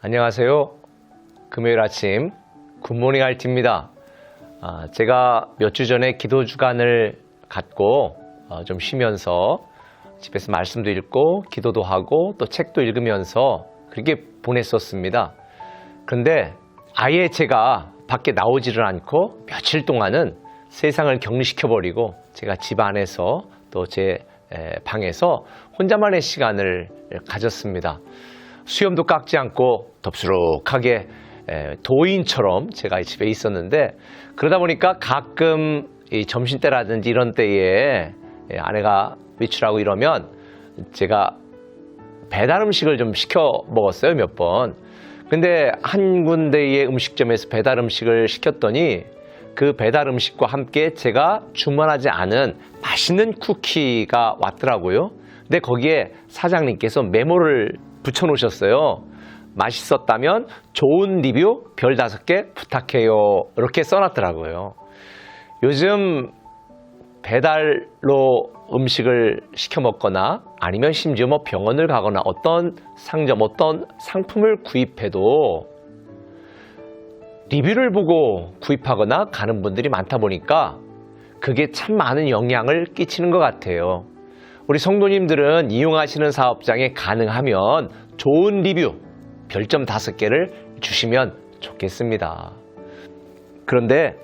안녕하세요. 금요일 아침 굿모닝 RT입니다. 제가 몇 주 전에 기도 주간을 갖고 좀 쉬면서 집에서 말씀도 읽고 기도도 하고 또 책도 읽으면서 그렇게 보냈었습니다. 그런데 아예 제가 밖에 나오지를 않고 며칠 동안은 세상을 격리시켜버리고 제가 집 안에서 또 제 방에서 혼자만의 시간을 가졌습니다. 수염도 깎지 않고 덥수룩하게 도인처럼 제가 집에 있었는데, 그러다 보니까 가끔 이 점심때라든지 이런 때에 아내가 외출하고 이러면 제가 배달 음식을 좀 시켜 먹었어요, 몇 번. 근데 한 군데의 음식점에서 배달 음식을 시켰더니 그 배달 음식과 함께 제가 주문하지 않은 맛있는 쿠키가 왔더라고요. 근데 거기에 사장님께서 메모를 붙여놓으셨어요. 맛있었다면 좋은 리뷰 별 5개 부탁해요. 이렇게 써놨더라고요. 요즘 배달로 음식을 시켜 먹거나 아니면 심지어 뭐 병원을 가거나 어떤 상점, 어떤 상품을 구입해도 리뷰를 보고 구입하거나 가는 분들이 많다 보니까 그게 참 많은 영향을 끼치는 것 같아요. 우리 성도님들은 이용하시는 사업장에 가능하면 좋은 리뷰 별점 5개를 주시면 좋겠습니다. 그런데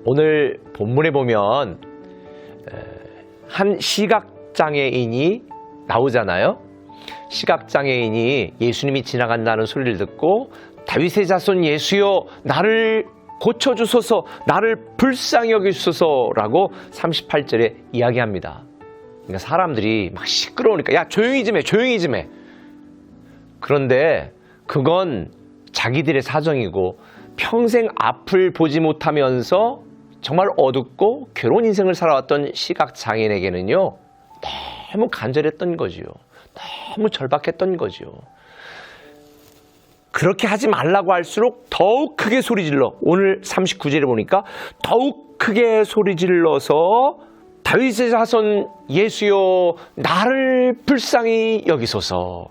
오늘 본문에 보면 한 시각장애인이 나오잖아요. 시각장애인이 예수님이 지나간다는 소리를 듣고 다윗의 자손 예수여 나를 고쳐주소서, 나를 불쌍히 여기소서라고 38절에 이야기합니다. 그러니까 사람들이 막 시끄러우니까 야 조용히 좀 해, 조용히 좀 해. 그런데 그건 자기들의 사정이고 평생 앞을 보지 못하면서 정말 어둡고 괴로운 인생을 살아왔던 시각장애인에게는요, 너무 간절했던 거지요. 너무 절박했던 거지요. 그렇게 하지 말라고 할수록 더욱 크게 소리 질러, 오늘 39절에 보니까 더욱 크게 소리 질러서 다윗의 자손 예수여 나를 불쌍히 여기소서,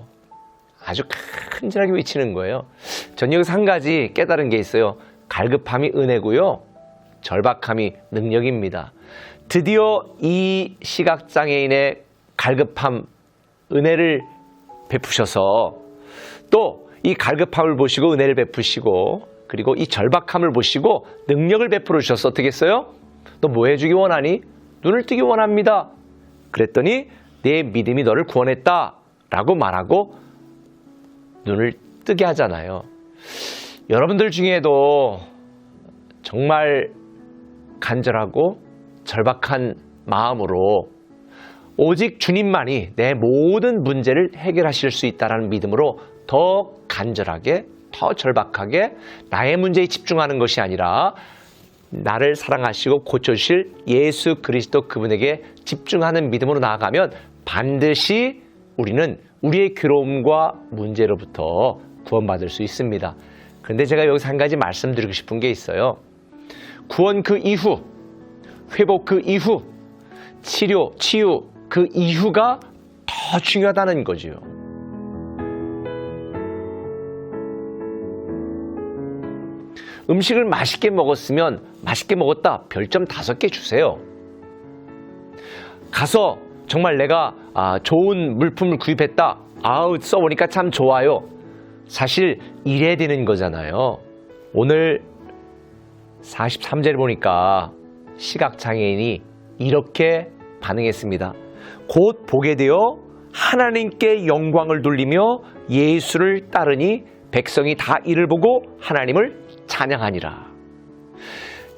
아주 큰절하게 외치는 거예요. 전 여기서 한 가지 깨달은 게 있어요. 갈급함이 은혜고요, 절박함이 능력입니다. 드디어 이 시각장애인의 갈급함, 은혜를 베푸셔서 또 이 갈급함을 보시고 은혜를 베푸시고 그리고 이 절박함을 보시고 능력을 베풀어 주셔서 어떻게 했어요? 너 뭐 해주기 원하니? 눈을 뜨기 원합니다. 그랬더니 내 믿음이 너를 구원했다 라고 말하고 눈을 뜨게 하잖아요. 여러분들 중에도 정말 간절하고 절박한 마음으로 오직 주님만이 내 모든 문제를 해결하실 수 있다는 믿음으로 더 간절하게, 더 절박하게 나의 문제에 집중하는 것이 아니라 나를 사랑하시고 고쳐주실 예수 그리스도 그분에게 집중하는 믿음으로 나아가면 반드시 우리는 우리의 괴로움과 문제로부터 구원받을 수 있습니다. 그런데 제가 여기서 한 가지 말씀드리고 싶은 게 있어요. 구원 그 이후, 회복 그 이후, 치유 그 이후가 더 중요하다는 거죠. 음식을 맛있게 먹었으면 맛있게 먹었다 별점 5개 주세요. 가서 정말 내가 좋은 물품을 구입했다, 써보니까 참 좋아요. 사실 이래야 되는 거잖아요. 오늘 43절에 보니까 시각장애인이 이렇게 반응했습니다. 곧 보게 되어 하나님께 영광을 돌리며 예수를 따르니 백성이 다 이를 보고 하나님을 찬양하니라.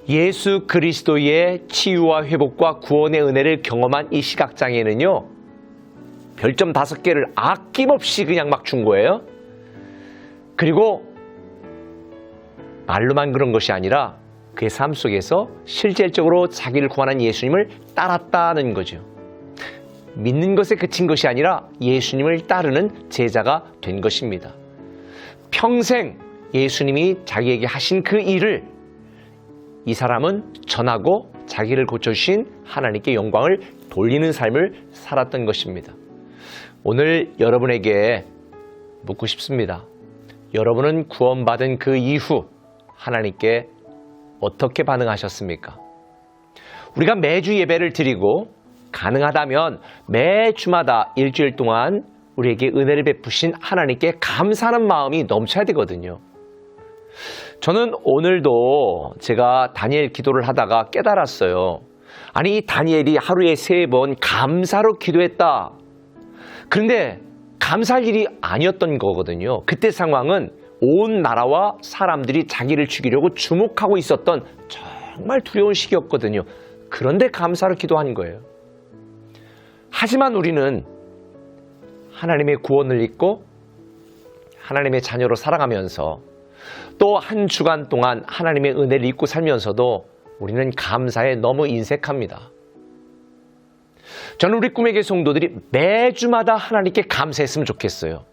예수 그리스도의 치유와 회복과 구원의 은혜를 경험한 이 시각장애인은요, 별점 5개를 아낌없이 그냥 막 준 거예요. 그리고 말로만 그런 것이 아니라 그의 삶 속에서 실질적으로 자기를 구원한 예수님을 따랐다는 거죠. 믿는 것에 그친 것이 아니라 예수님을 따르는 제자가 된 것입니다. 평생 예수님이 자기에게 하신 그 일을 이 사람은 전하고 자기를 고쳐주신 하나님께 영광을 돌리는 삶을 살았던 것입니다. 오늘 여러분에게 묻고 싶습니다. 여러분은 구원받은 그 이후 하나님께 어떻게 반응하셨습니까? 우리가 매주 예배를 드리고 가능하다면 매주마다 일주일 동안 우리에게 은혜를 베푸신 하나님께 감사하는 마음이 넘쳐야 되거든요. 저는 오늘도 제가 다니엘 기도를 하다가 깨달았어요. 아니, 다니엘이 하루에 3번 감사로 기도했다. 그런데 감사할 일이 아니었던 거거든요. 그때 상황은 온 나라와 사람들이 자기를 죽이려고 주목하고 있었던 정말 두려운 시기였거든요. 그런데 감사로 기도한 거예요. 하지만 우리는 하나님의 구원을 잊고 하나님의 자녀로 살아가면서 또 한 주간 동안 하나님의 은혜를 잊고 살면서도 우리는 감사에 너무 인색합니다. 저는 우리 꿈의 교회 성도들이 매주마다 하나님께 감사했으면 좋겠어요.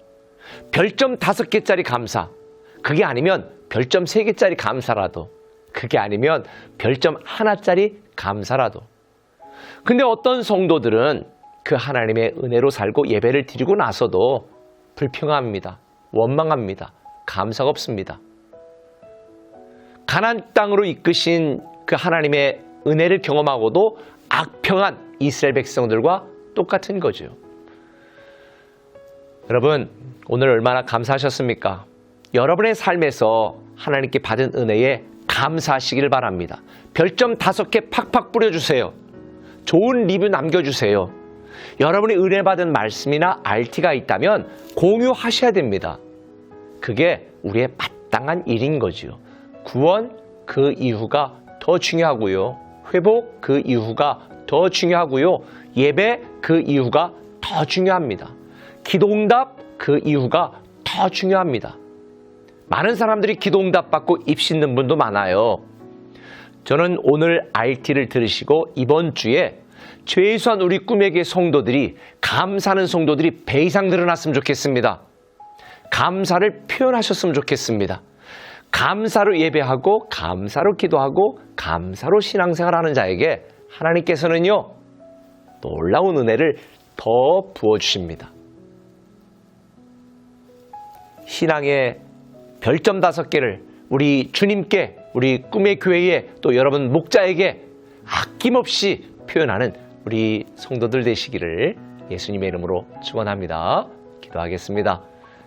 별점 5개짜리 감사, 그게 아니면 별점 3개짜리 감사라도, 그게 아니면 별점 1짜리 감사라도. 근데 어떤 성도들은 그 하나님의 은혜로 살고 예배를 드리고 나서도 불평합니다. 원망합니다. 감사가 없습니다. 가나안 땅으로 이끄신 그 하나님의 은혜를 경험하고도 악평한 이스라엘 백성들과 똑같은 거죠. 여러분, 오늘 얼마나 감사하셨습니까? 여러분의 삶에서 하나님께 받은 은혜에 감사하시길 바랍니다. 별점 5개 팍팍 뿌려주세요. 좋은 리뷰 남겨주세요. 여러분이 은혜 받은 말씀이나 RT가 있다면 공유하셔야 됩니다. 그게 우리의 마땅한 일인 거지요. 구원 그 이후가 더 중요하고요. 회복 그 이후가 더 중요하고요. 예배 그 이후가 더 중요합니다. 기도응답 그 이후가 더 중요합니다. 많은 사람들이 기도응답 받고 입신는 분도 많아요. 저는 오늘 RT를 들으시고 이번 주에 최소한 우리 꿈의 교회 성도들이 감사하는 성도들이 배 이상 늘어났으면 좋겠습니다. 감사를 표현하셨으면 좋겠습니다. 감사로 예배하고 감사로 기도하고 감사로 신앙생활하는 자에게 하나님께서는요, 놀라운 은혜를 더 부어주십니다. 신앙의 별점 5개를 우리 주님께, 우리 꿈의 교회에, 또 여러분 목자에게 아낌없이 표현하는 우리 성도들 되시기를 예수님의 이름으로 축원합니다. 기도하겠습니다.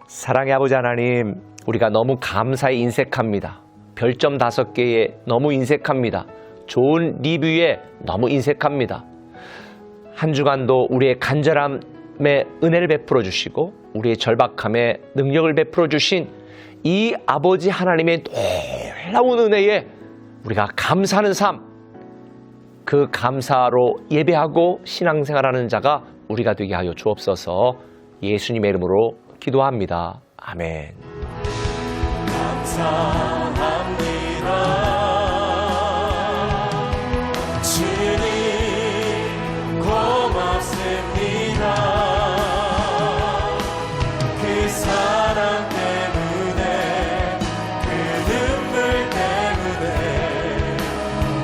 사랑의 아버지 하나님, 우리가 너무 감사에 인색합니다. 별점 5개에 너무 인색합니다. 좋은 리뷰에 너무 인색합니다. 한 주간도 우리의 간절함에 은혜를 베풀어 주시고 우리의 절박함에 능력을 베풀어 주신 이 아버지 하나님의 놀라운 은혜에 우리가 감사하는 삶, 그 감사로 예배하고 신앙생활하는 자가 우리가 되게 하여 주옵소서. 예수님의 이름으로 기도합니다. 아멘. 감사합니다. 주님 고맙습니다. 그 사랑 때문에, 그 눈물 때문에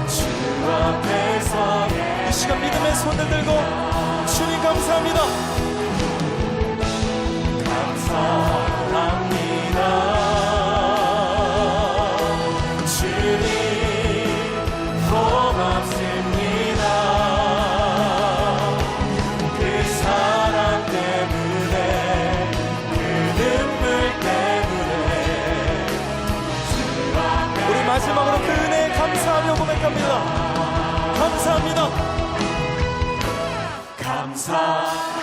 주 앞에서 이 시간 믿음의 손을 들고 주님 감사합니다. 감사합니다. 주님 고맙습니다. 그 사랑 때문에, 그 눈물 때문에 우리 마지막으로 그 은혜에 감사하며 고백합니다. 감사합니다. 감사